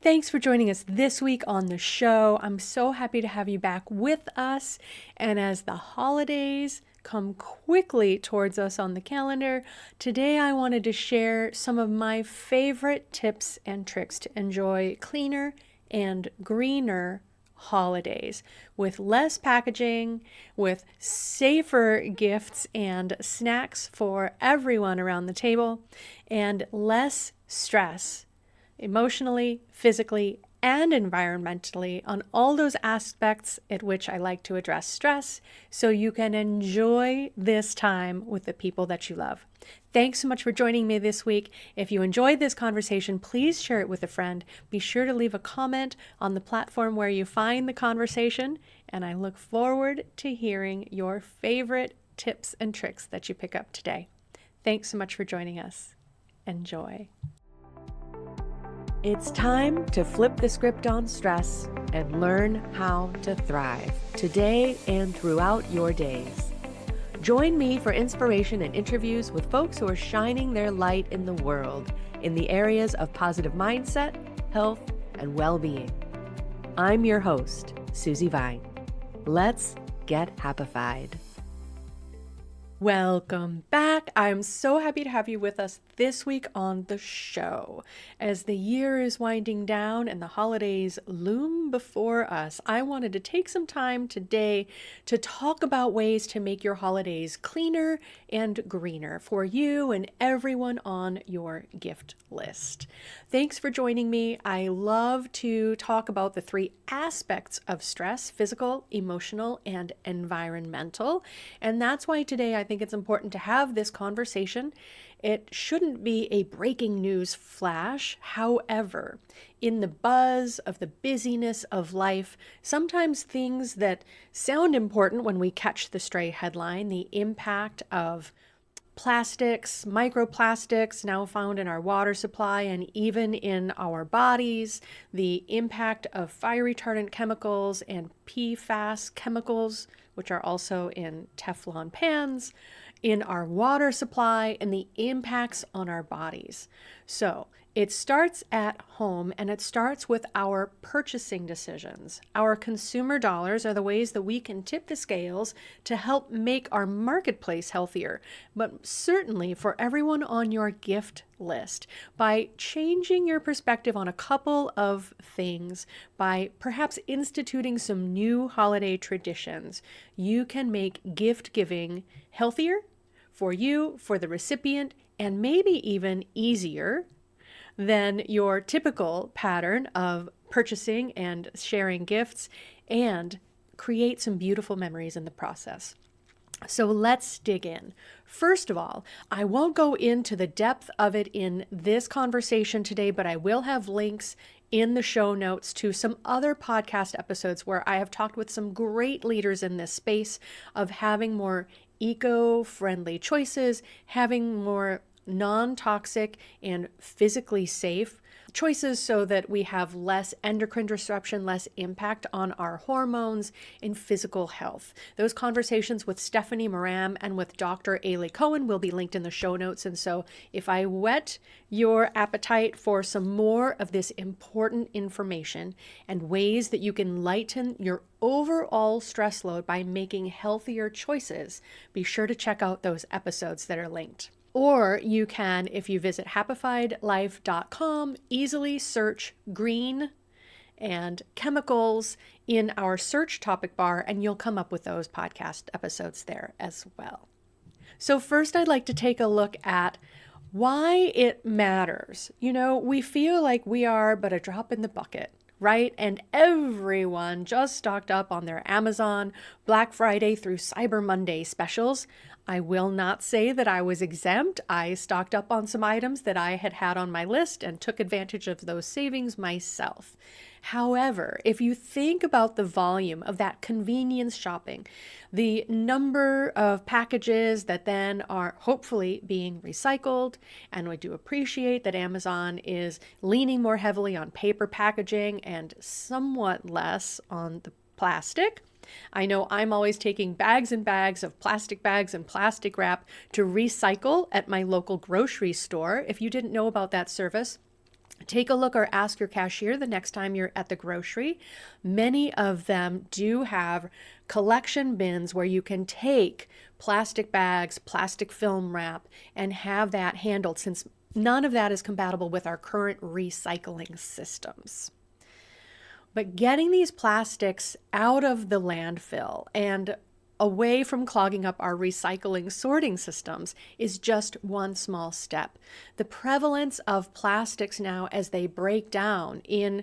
Thanks for joining us this week on the show. I'm so happy to have you back with us. And as the holidays come quickly towards us on the calendar, today I wanted to share some of my favorite tips and tricks to enjoy cleaner and greener holidays with less packaging, with safer gifts and snacks for everyone around the table, and less stress emotionally, physically, and environmentally on all those aspects at which I like to address stress so you can enjoy this time with the people that you love. Thanks so much for joining me this week. If you enjoyed this conversation, please share it with a friend. Be sure to leave a comment on the platform where you find the conversation, and I look forward to hearing your favorite tips and tricks that you pick up today. Thanks so much for joining us. Enjoy. It's time to flip the script on stress and learn how to thrive today and throughout your days. Join me for inspiration and interviews with folks who are shining their light in the world in the areas of positive mindset, health, and well-being. I'm your host, Susie Vine. Let's get happified. Welcome back. I'm so happy to have you with us this week on the show. As the year is winding down and the holidays loom before us, I wanted to take some time today to talk about ways to make your holidays cleaner and greener for you and everyone on your gift list. Thanks for joining me. I love to talk about the three aspects of stress: physical, emotional, and environmental. And that's why today I think it's important to have this conversation. It shouldn't be a breaking news flash. However, in the buzz of the busyness of life, sometimes things that sound important when we catch the stray headline, the impact of plastics, microplastics now found in our water supply and even in our bodies, the impact of fire retardant chemicals and PFAS chemicals, which are also in Teflon pans, in our water supply, and the impacts on our bodies. So it starts at home, and it starts with our purchasing decisions. Our consumer dollars are the ways that we can tip the scales to help make our marketplace healthier, but certainly for everyone on your gift list. By changing your perspective on a couple of things, by perhaps instituting some new holiday traditions, you can make gift giving healthier for you, for the recipient, and maybe even easier than your typical pattern of purchasing and sharing gifts, and create some beautiful memories in the process. So let's dig in. First of all, I won't go into the depth of it in this conversation today, but I will have links in the show notes to some other podcast episodes where I have talked with some great leaders in this space of having more eco-friendly choices, having more non-toxic and physically safe choices so that we have less endocrine disruption, less impact on our hormones and physical health. Those conversations with Stephanie Moram and with Dr. Ailey Cohen will be linked in the show notes. And so if I whet your appetite for some more of this important information and ways that you can lighten your overall stress load by making healthier choices, be sure to check out those episodes that are linked. Or you can, if you visit happifiedlife.com, easily search green and chemicals in our search topic bar, and you'll come up with those podcast episodes there as well. So first, I'd like to take a look at why it matters. You know, we feel like we are but a drop in the bucket, right? And everyone just stocked up on their Amazon Black Friday through Cyber Monday specials. I will not say that I was exempt. I stocked up on some items that I had on my list and took advantage of those savings myself. However, if you think about the volume of that convenience shopping, the number of packages that then are hopefully being recycled, and we do appreciate that Amazon is leaning more heavily on paper packaging and somewhat less on the plastic. I know I'm always taking bags and bags of plastic bags and plastic wrap to recycle at my local grocery store. If you didn't know about that service, Take a look or ask your cashier the next time you're at the grocery. Many of them do have collection bins where you can take plastic bags, plastic film wrap, and have that handled, since none of that is compatible with our current recycling systems. But getting these plastics out of the landfill and away from clogging up our recycling sorting systems is just one small step. The prevalence of plastics now as they break down in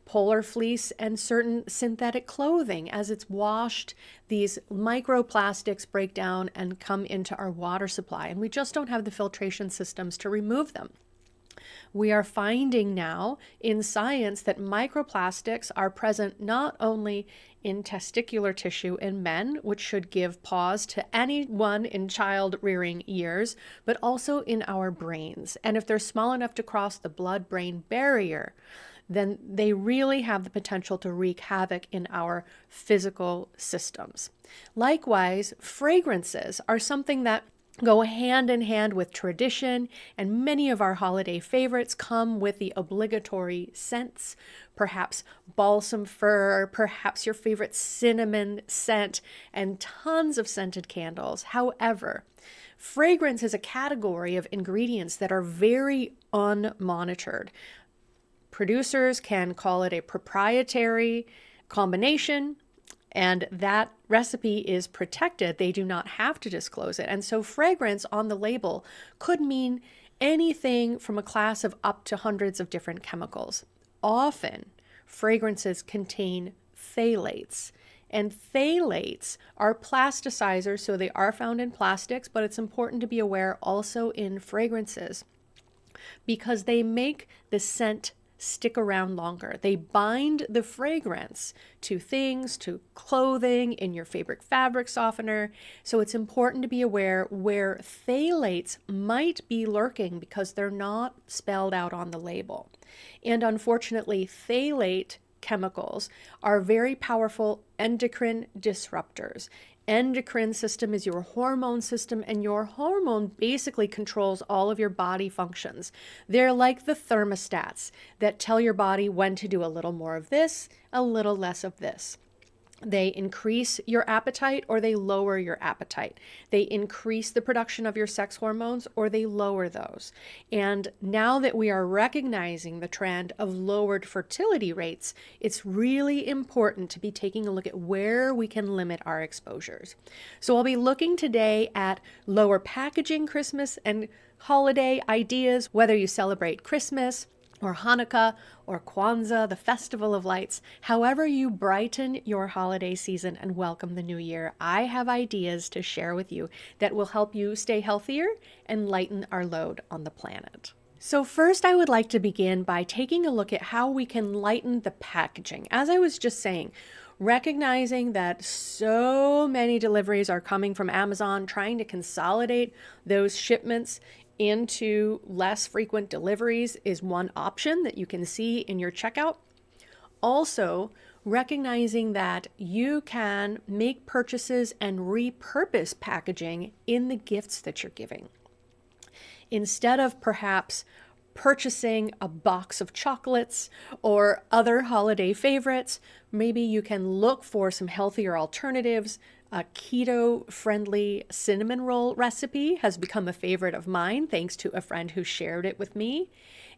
polar fleece and certain synthetic clothing, as it's washed, these microplastics break down and come into our water supply, and we just don't have the filtration systems to remove them. We are finding now in science that microplastics are present not only in testicular tissue in men, which should give pause to anyone in child rearing years, but also in our brains. And if they're small enough to cross the blood-brain barrier, then they really have the potential to wreak havoc in our physical systems. Likewise, fragrances are something that go hand in hand with tradition, and many of our holiday favorites come with the obligatory scents, perhaps balsam fir, perhaps your favorite cinnamon scent, and tons of scented candles. However, fragrance is a category of ingredients that are very unmonitored. Producers can call it a proprietary combination, and that recipe is protected. They do not have to disclose it. And so fragrance on the label could mean anything from a class of up to hundreds of different chemicals. Often, fragrances contain phthalates. And phthalates are plasticizers, so they are found in plastics, but it's important to be aware also in fragrances because they make the scent stick around longer. They bind the fragrance to things, to clothing, in your favorite fabric softener. So it's important to be aware where phthalates might be lurking because they're not spelled out on the label. And unfortunately, phthalate chemicals are very powerful endocrine disruptors. Endocrine system is your hormone system, and your hormone basically controls all of your body functions. They're like the thermostats that tell your body when to do a little more of this, a little less of this. They increase your appetite or they lower your appetite. They increase the production of your sex hormones or they lower those. And now that we are recognizing the trend of lowered fertility rates, it's really important to be taking a look at where we can limit our exposures. So I'll be looking today at lower packaging Christmas and holiday ideas, whether you celebrate Christmas or Hanukkah, or Kwanzaa, the Festival of Lights. However you brighten your holiday season and welcome the new year, I have ideas to share with you that will help you stay healthier and lighten our load on the planet. So first, I would like to begin by taking a look at how we can lighten the packaging. As I was just saying, recognizing that so many deliveries are coming from Amazon, trying to consolidate those shipments into less frequent deliveries is one option that you can see in your checkout. Also, recognizing that you can make purchases and repurpose packaging in the gifts that you're giving. Instead of perhaps purchasing a box of chocolates or other holiday favorites, maybe you can look for some healthier alternatives. A keto-friendly cinnamon roll recipe has become a favorite of mine thanks to a friend who shared it with me.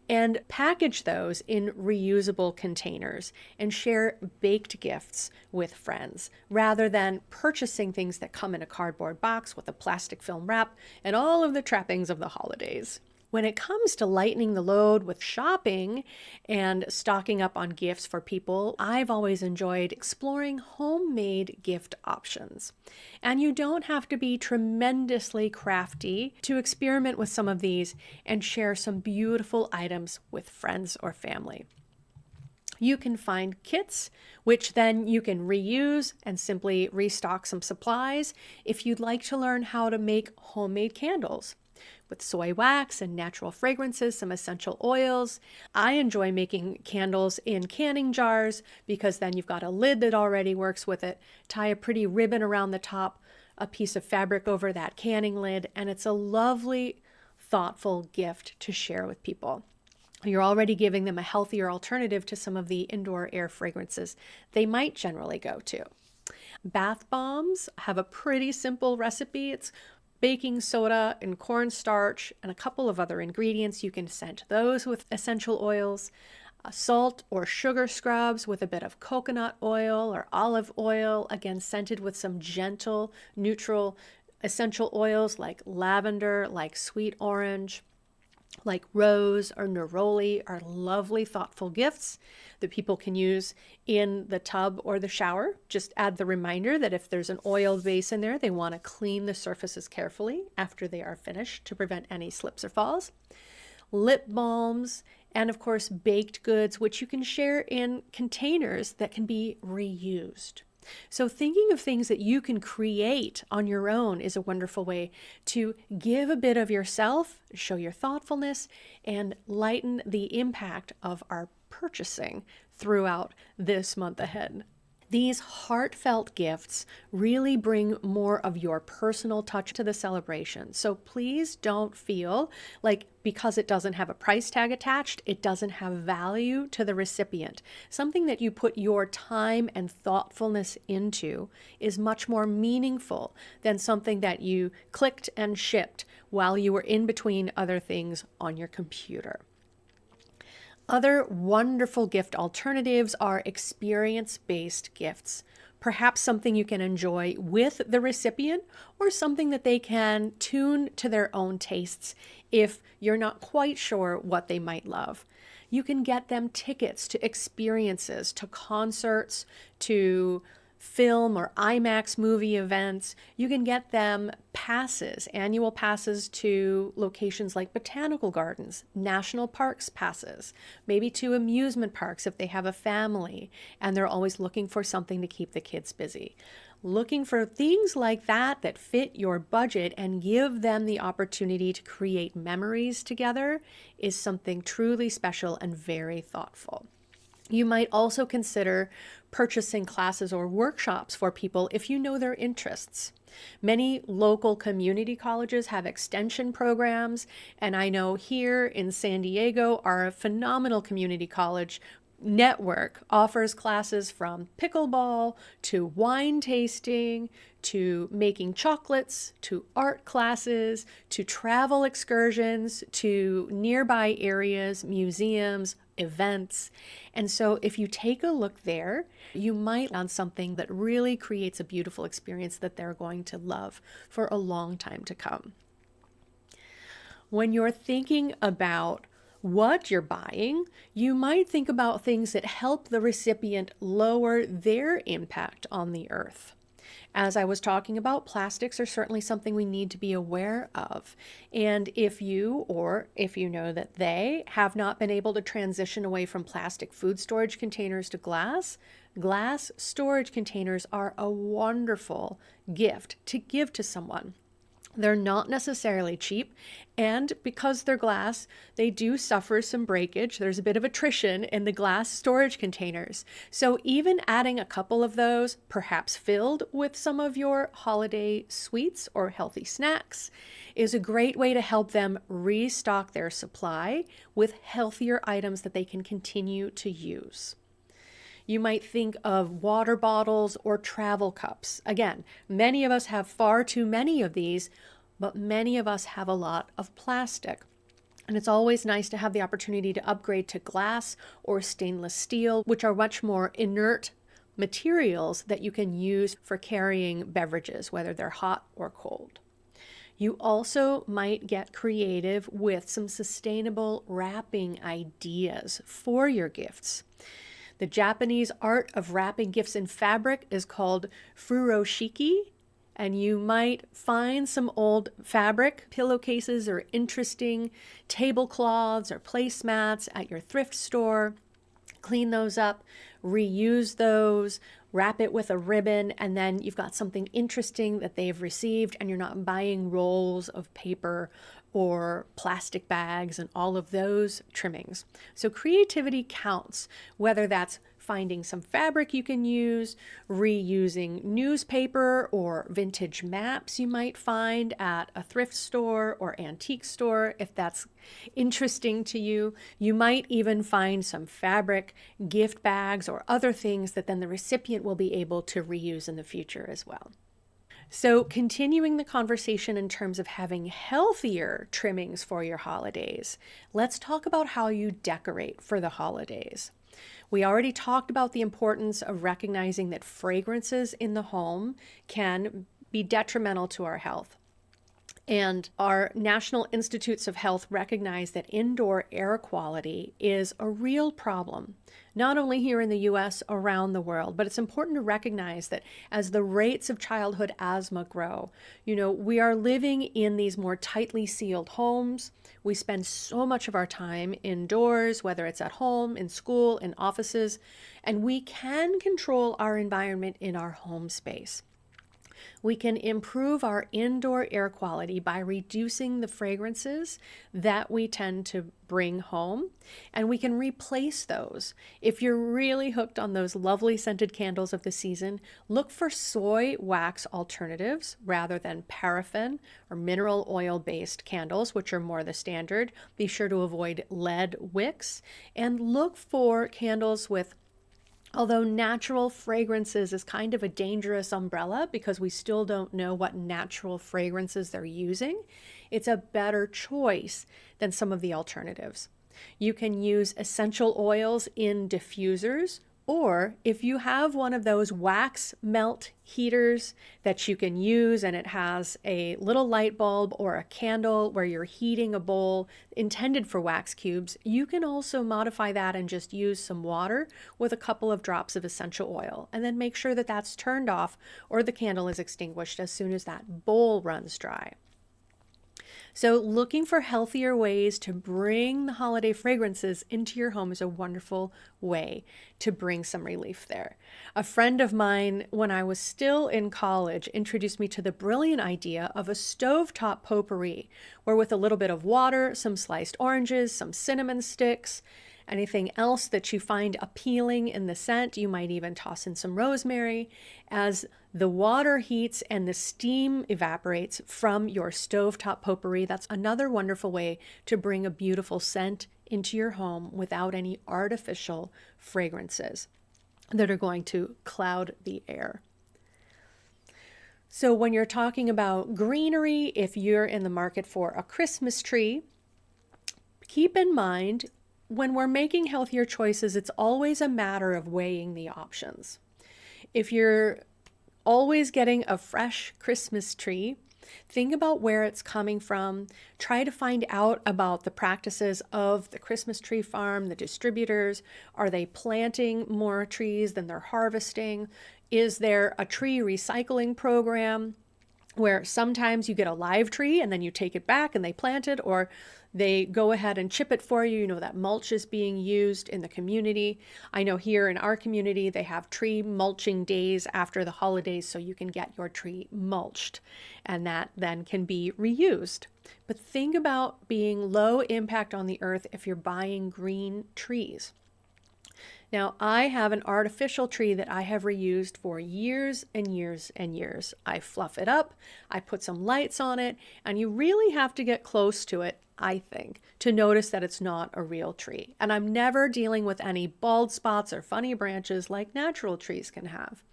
And package those in reusable containers and share baked gifts with friends rather than purchasing things that come in a cardboard box with a plastic film wrap and all of the trappings of the holidays. When it comes to lightening the load with shopping and stocking up on gifts for people, I've always enjoyed exploring homemade gift options. And you don't have to be tremendously crafty to experiment with some of these and share some beautiful items with friends or family. You can find kits, which then you can reuse and simply restock some supplies if you'd like to learn how to make homemade candles with soy wax and natural fragrances, some essential oils. I enjoy making candles in canning jars because then you've got a lid that already works with it. Tie a pretty ribbon around the top, a piece of fabric over that canning lid, and it's a lovely, thoughtful gift to share with people. You're already giving them a healthier alternative to some of the indoor air fragrances they might generally go to. Bath bombs have a pretty simple recipe. It's baking soda and cornstarch and a couple of other ingredients. You can scent those with essential oils. Salt or sugar scrubs with a bit of coconut oil or olive oil, again scented with some gentle, neutral essential oils like lavender, like sweet orange, like rose or neroli, are lovely, thoughtful gifts that people can use in the tub or the shower. Just add the reminder that if there's an oil base in there, they want to clean the surfaces carefully after they are finished to prevent any slips or falls. Lip balms, and of course baked goods, which you can share in containers that can be reused. So thinking of things that you can create on your own is a wonderful way to give a bit of yourself, show your thoughtfulness, and lighten the impact of our purchasing throughout this month ahead. These heartfelt gifts really bring more of your personal touch to the celebration. So please don't feel like because it doesn't have a price tag attached, it doesn't have value to the recipient. Something that you put your time and thoughtfulness into is much more meaningful than something that you clicked and shipped while you were in between other things on your computer. Other wonderful gift alternatives are experience-based gifts. Perhaps something you can enjoy with the recipient or something that they can tune to their own tastes if you're not quite sure what they might love. You can get them tickets to experiences, to concerts, to film or IMAX movie events. You can get them passes, annual passes to locations like botanical gardens, national parks passes, maybe to amusement parks if they have a family and they're always looking for something to keep the kids busy. Looking for things like that that fit your budget and give them the opportunity to create memories together is something truly special and very thoughtful. You might also consider purchasing classes or workshops for people if you know their interests. Many local community colleges have extension programs, and I know here in San Diego, our phenomenal community college network offers classes from pickleball to wine tasting to making chocolates to art classes to travel excursions to nearby areas, museums, events. And so if you take a look there, you might on something that really creates a beautiful experience that they're going to love for a long time to come. When you're thinking about what you're buying, you might think about things that help the recipient lower their impact on the earth. As I was talking about, plastics are certainly something we need to be aware of. And if you know that they have not been able to transition away from plastic food storage containers to glass storage containers are a wonderful gift to give to someone. They're not necessarily cheap, and because they're glass, they do suffer some breakage. There's a bit of attrition in the glass storage containers. So even adding a couple of those, perhaps filled with some of your holiday sweets or healthy snacks, is a great way to help them restock their supply with healthier items that they can continue to use. You might think of water bottles or travel cups. Again, many of us have far too many of these, but many of us have a lot of plastic. And it's always nice to have the opportunity to upgrade to glass or stainless steel, which are much more inert materials that you can use for carrying beverages, whether they're hot or cold. You also might get creative with some sustainable wrapping ideas for your gifts. The Japanese art of wrapping gifts in fabric is called furoshiki, and you might find some old fabric pillowcases or interesting tablecloths or placemats at your thrift store. Clean those up, reuse those, wrap it with a ribbon, and then you've got something interesting that they've received, and you're not buying rolls of paper or plastic bags and all of those trimmings. So creativity counts, whether that's finding some fabric you can use, reusing newspaper or vintage maps you might find at a thrift store or antique store if that's interesting to you. You might even find some fabric, gift bags, or other things that then the recipient will be able to reuse in the future as well. So, continuing the conversation in terms of having healthier trimmings for your holidays, let's talk about how you decorate for the holidays. We already talked about the importance of recognizing that fragrances in the home can be detrimental to our health. And our National Institutes of Health recognize that indoor air quality is a real problem, not only here in the US, around the world. But it's important to recognize that as the rates of childhood asthma grow, we are living in these more tightly sealed homes. We spend so much of our time indoors, whether it's at home, in school, in offices, and we can control our environment in our home space. We can improve our indoor air quality by reducing the fragrances that we tend to bring home, and we can replace those. If you're really hooked on those lovely scented candles of the season, look for soy wax alternatives rather than paraffin or mineral oil-based candles, which are more the standard. Be sure to avoid lead wicks, and look for candles with, although natural fragrances is kind of a dangerous umbrella because we still don't know what natural fragrances they're using, it's a better choice than some of the alternatives. You can use essential oils in diffusers, or if you have one of those wax melt heaters that you can use and it has a little light bulb or a candle where you're heating a bowl intended for wax cubes, you can also modify that and just use some water with a couple of drops of essential oil, and then make sure that that's turned off or the candle is extinguished as soon as that bowl runs dry. So looking for healthier ways to bring the holiday fragrances into your home is a wonderful way to bring some relief there. A friend of mine, when I was still in college, introduced me to the brilliant idea of a stovetop potpourri, where with a little bit of water, some sliced oranges, some cinnamon sticks, anything else that you find appealing in the scent. You might even toss in some rosemary. As the water heats and the steam evaporates from your stovetop potpourri, that's another wonderful way to bring a beautiful scent into your home without any artificial fragrances that are going to cloud the air. So when you're talking about greenery, if you're in the market for a Christmas tree, keep in mind, when we're making healthier choices, it's always a matter of weighing the options. If you're always getting a fresh Christmas tree, think about where it's coming from. Try to find out about the practices of the Christmas tree farm, the distributors. Are they planting more trees than they're harvesting? Is there a tree recycling program where sometimes you get a live tree and then you take it back and they plant it, or they go ahead and chip it for you? That mulch is being used in the community. I know here in our community, they have tree mulching days after the holidays so you can get your tree mulched, and that then can be reused. But think about being low impact on the earth if you're buying green trees. Now, I have an artificial tree that I have reused for years and years and years. I fluff it up, I put some lights on it, and you really have to get close to it, I think, to notice that it's not a real tree. And I'm never dealing with any bald spots or funny branches like natural trees can have.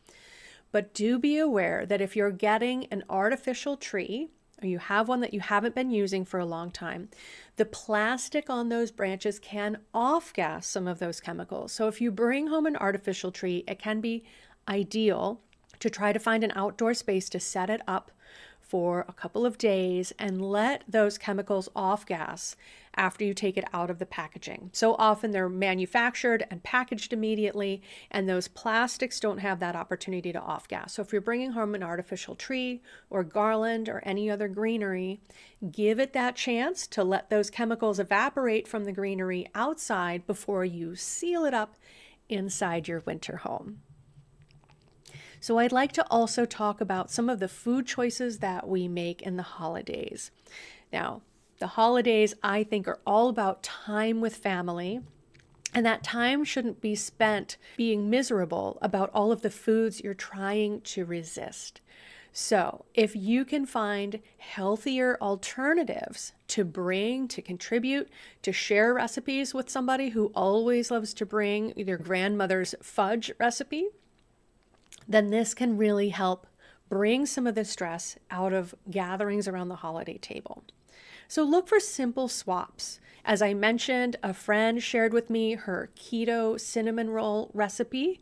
But do be aware that if you're getting an artificial tree, or you have one that you haven't been using for a long time, the plastic on those branches can off-gas some of those chemicals. So if you bring home an artificial tree, it can be ideal to try to find an outdoor space to set it up for a couple of days and let those chemicals off-gas after you take it out of the packaging. So often they're manufactured and packaged immediately, and those plastics don't have that opportunity to off-gas. So if you're bringing home an artificial tree or garland or any other greenery, give it that chance to let those chemicals evaporate from the greenery outside before you seal it up inside your winter home. So I'd like to also talk about some of the food choices that we make in the holidays. Now, the holidays, I think, are all about time with family And that time shouldn't be spent being miserable about all of the foods you're trying to resist. So, if you can find healthier alternatives to bring, to contribute, to share recipes with somebody who always loves to bring their grandmother's fudge recipe, then this can really help bring some of the stress out of gatherings around the holiday table. So look for simple swaps. As I mentioned, a friend shared with me her keto cinnamon roll recipe,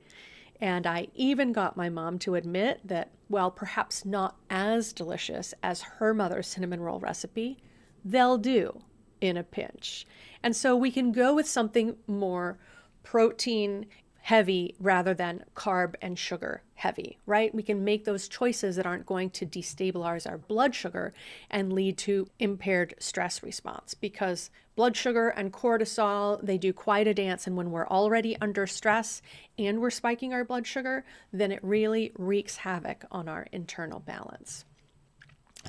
and I even got my mom to admit that, while perhaps not as delicious as her mother's cinnamon roll recipe, they'll do in a pinch. And so we can go with something more protein heavy rather than carb and sugar heavy, right? We can make those choices that aren't going to destabilize our blood sugar and lead to impaired stress response, because blood sugar and cortisol, they do quite a dance. And when we're already under stress and we're spiking our blood sugar, then it really wreaks havoc on our internal balance.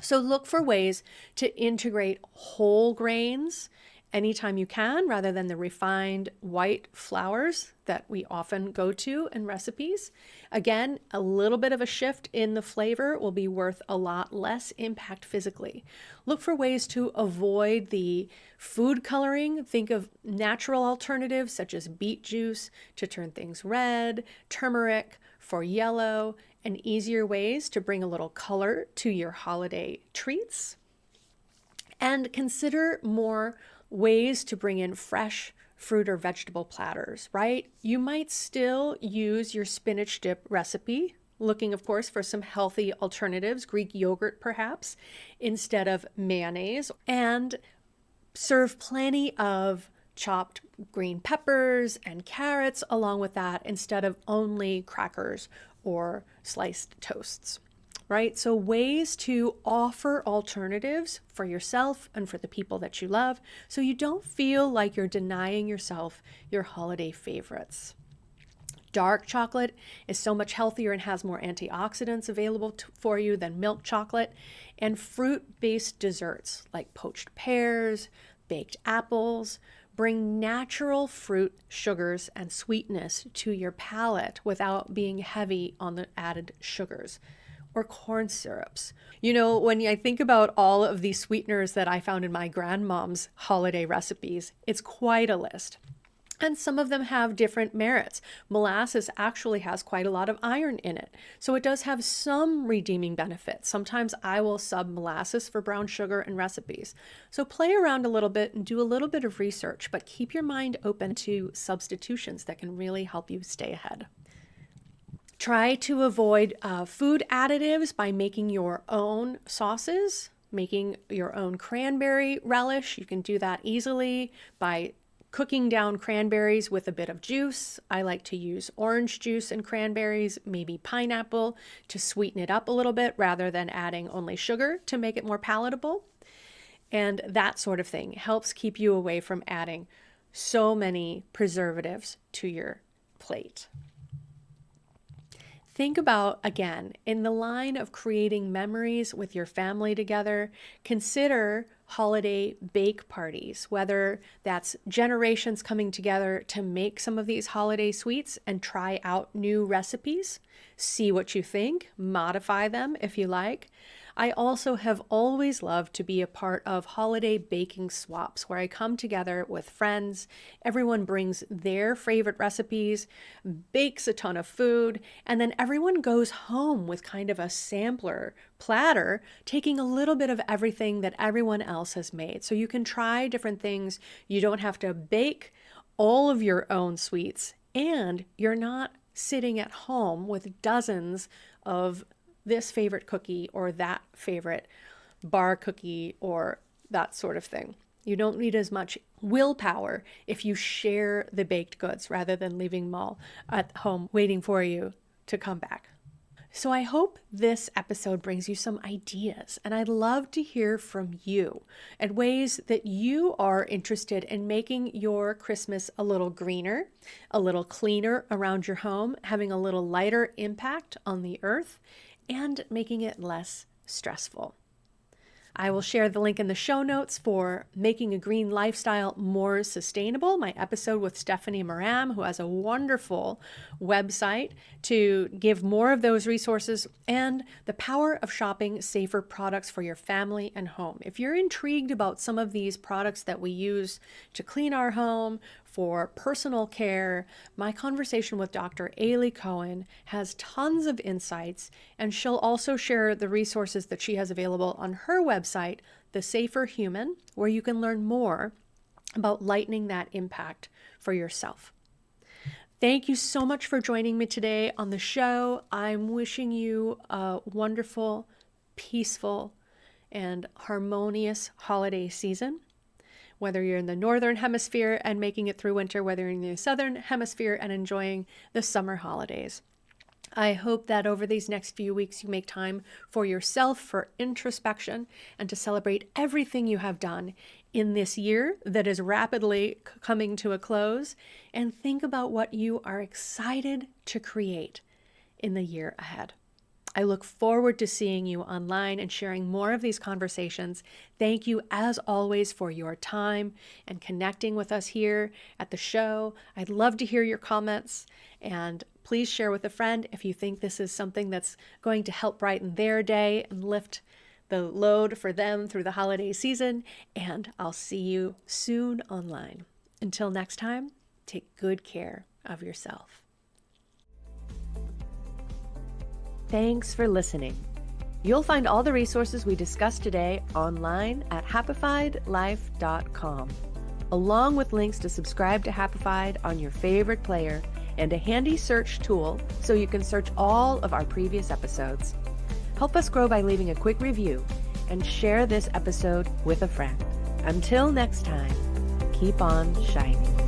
So look for ways to integrate whole grains anytime you can, rather than the refined white flours that we often go to in recipes. Again, a little bit of a shift in the flavor will be worth a lot less impact physically. Look for ways to avoid the food coloring. Think of natural alternatives such as beet juice to turn things red, turmeric for yellow, and easier ways to bring a little color to your holiday treats. And consider more ways to bring in fresh fruit or vegetable platters, right? You might still use your spinach dip recipe, looking, of course, for some healthy alternatives, Greek yogurt perhaps, instead of mayonnaise, and serve plenty of chopped green peppers and carrots along with that, instead of only crackers or sliced toasts. Right? So ways to offer alternatives for yourself and for the people that you love, so you don't feel like you're denying yourself your holiday favorites. Dark chocolate is so much healthier and has more antioxidants available for you than milk chocolate. And fruit-based desserts like poached pears, baked apples, bring natural fruit sugars and sweetness to your palate without being heavy on the added sugars. Or corn syrups. You know, when I think about all of these sweeteners that I found in my grandmom's holiday recipes, it's quite a list. And some of them have different merits. Molasses actually has quite a lot of iron in it, so it does have some redeeming benefits. Sometimes I will sub molasses for brown sugar in recipes. So play around a little bit and do a little bit of research, but keep your mind open to substitutions that can really help you stay ahead. Try to avoid food additives by making your own sauces, making your own cranberry relish. You can do that easily by cooking down cranberries with a bit of juice. I like to use orange juice and cranberries, maybe pineapple, to sweeten it up a little bit rather than adding only sugar to make it more palatable. And that sort of thing helps keep you away from adding so many preservatives to your plate. Think about, again, in the line of creating memories with your family together, consider holiday bake parties, whether that's generations coming together to make some of these holiday sweets and try out new recipes, see what you think, modify them if you like. I also have always loved to be a part of holiday baking swaps where I come together with friends. Everyone brings their favorite recipes, bakes a ton of food, and then everyone goes home with kind of a sampler platter, taking a little bit of everything that everyone else has made. So you can try different things. You don't have to bake all of your own sweets, and you're not sitting at home with dozens of this favorite cookie or that favorite bar cookie or that sort of thing. You don't need as much willpower if you share the baked goods rather than leaving them all at home waiting for you to come back. So I hope this episode brings you some ideas, and I'd love to hear from you and ways that you are interested in making your Christmas a little greener, a little cleaner around your home, having a little lighter impact on the earth, and making it less stressful. I will share the link in the show notes for Making a Green Lifestyle More Sustainable, my episode with Stephanie Moram, who has a wonderful website to give more of those resources, and the power of shopping safer products for your family and home. If you're intrigued about some of these products that we use to clean our home, for personal care, my conversation with Dr. Ailey Cohen has tons of insights, and she'll also share the resources that she has available on her website, The Safer Human, where you can learn more about lightening that impact for yourself. Thank you so much for joining me today on the show. I'm wishing you a wonderful, peaceful, and harmonious holiday season. Whether you're in the northern hemisphere and making it through winter, whether you're in the southern hemisphere and enjoying the summer holidays. I hope that over these next few weeks you make time for yourself, for introspection, and to celebrate everything you have done in this year that is rapidly coming to a close, and think about what you are excited to create in the year ahead. I look forward to seeing you online and sharing more of these conversations. Thank you, as always, for your time and connecting with us here at the show. I'd love to hear your comments, and please share with a friend if you think this is something that's going to help brighten their day and lift the load for them through the holiday season. And I'll see you soon online. Until next time, take good care of yourself. Thanks for listening. You'll find all the resources we discussed today online at happifiedlife.com, along with links to subscribe to Happified on your favorite player and a handy search tool so you can search all of our previous episodes. Help us grow by leaving a quick review and share this episode with a friend. Until next time, keep on shining.